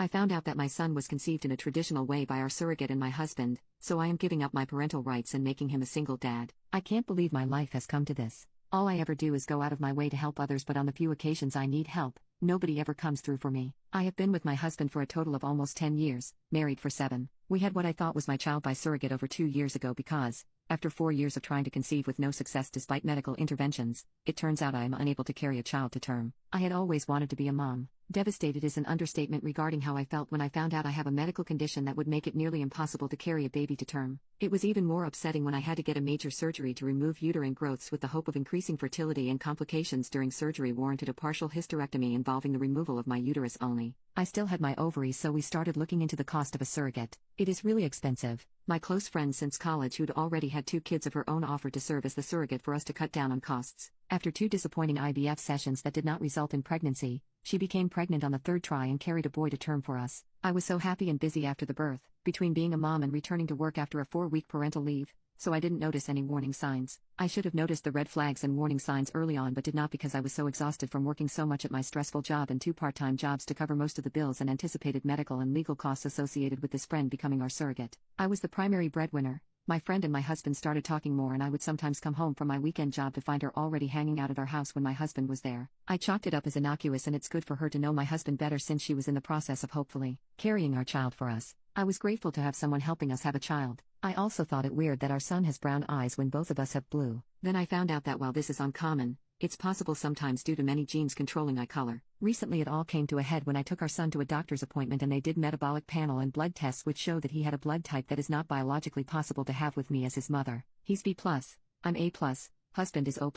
I found out that my son was conceived in a traditional way by our surrogate and my husband, so I am giving up my parental rights and making him a single dad. I can't believe my life has come to this. All I ever do is go out of my way to help others, but on the few occasions I need help, nobody ever comes through for me. I have been with my husband for a total of almost 10 years, married for 7. We had what I thought was my child by surrogate over 2 years ago because, after 4 years of trying to conceive with no success despite medical interventions, it turns out I am unable to carry a child to term. I had always wanted to be a mom. Devastated is an understatement regarding how I felt when I found out I have a medical condition that would make it nearly impossible to carry a baby to term. It was even more upsetting when I had to get a major surgery to remove uterine growths with the hope of increasing fertility, and complications during surgery warranted a partial hysterectomy involving the removal of my uterus only. I still had my ovaries, so we started looking into the cost of a surrogate. It is really expensive. My close friend since college who'd already had 2 kids of her own offered to serve as the surrogate for us to cut down on costs. After 2 disappointing IVF sessions that did not result in pregnancy, she became pregnant on the 3rd try and carried a boy to term for us. I was so happy and busy after the birth, between being a mom and returning to work after a 4-week parental leave, so I didn't notice any warning signs. I should have noticed the red flags and warning signs early on, but did not because I was so exhausted from working so much at my stressful job and 2 part-time jobs to cover most of the bills and anticipated medical and legal costs associated with this friend becoming our surrogate. I was the primary breadwinner. My friend and my husband started talking more, and I would sometimes come home from my weekend job to find her already hanging out at our house when my husband was there. I chalked it up as innocuous, and it's good for her to know my husband better since she was in the process of hopefully carrying our child for us. I was grateful to have someone helping us have a child. I also thought it weird that our son has brown eyes when both of us have blue. Then I found out that while this is uncommon, it's possible sometimes due to many genes controlling eye color. Recently it all came to a head when I took our son to a doctor's appointment and they did metabolic panel and blood tests which showed that he had a blood type that is not biologically possible to have with me as his mother. He's B+, I'm A+, husband is O+.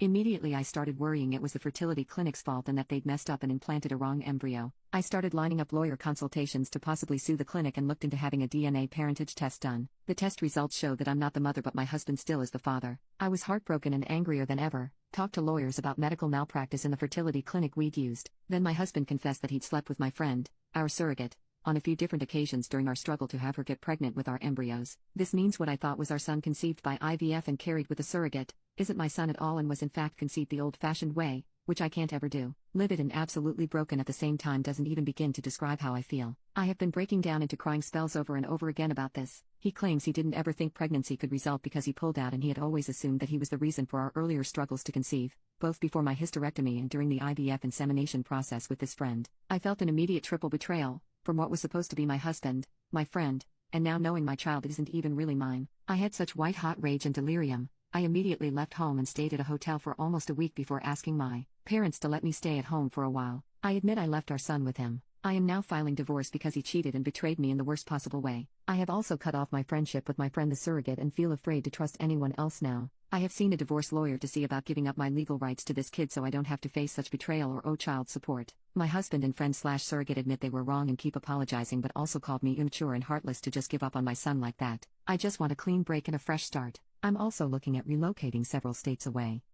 Immediately I started worrying it was the fertility clinic's fault and that they'd messed up and implanted a wrong embryo. I started lining up lawyer consultations to possibly sue the clinic and looked into having a DNA parentage test done. The test results showed that I'm not the mother, but my husband still is the father. I was heartbroken and angrier than ever. Talked to lawyers about medical malpractice in the fertility clinic we'd used. Then my husband confessed that he'd slept with my friend, our surrogate, on a few different occasions during our struggle to have her get pregnant with our embryos. This means what I thought was our son conceived by IVF and carried with a surrogate isn't my son at all and was in fact conceived the old-fashioned way, which I can't ever do. Livid and absolutely broken at the same time doesn't even begin to describe how I feel. I have been breaking down into crying spells over and over again about this. He claims he didn't ever think pregnancy could result because he pulled out, and he had always assumed that he was the reason for our earlier struggles to conceive, both before my hysterectomy and during the IVF insemination process with this friend. I felt an immediate triple betrayal, from what was supposed to be my husband, my friend, and now knowing my child isn't even really mine. I had such white-hot rage and delirium. I immediately left home and stayed at a hotel for almost a week before asking my parents to let me stay at home for a while. I admit I left our son with him. I am now filing divorce because he cheated and betrayed me in the worst possible way. I have also cut off my friendship with my friend the surrogate and feel afraid to trust anyone else now. I have seen a divorce lawyer to see about giving up my legal rights to this kid so I don't have to face such betrayal or owe child support. My husband and friend/surrogate admit they were wrong and keep apologizing, but also called me immature and heartless to just give up on my son like that. I just want a clean break and a fresh start. I'm also looking at relocating several states away.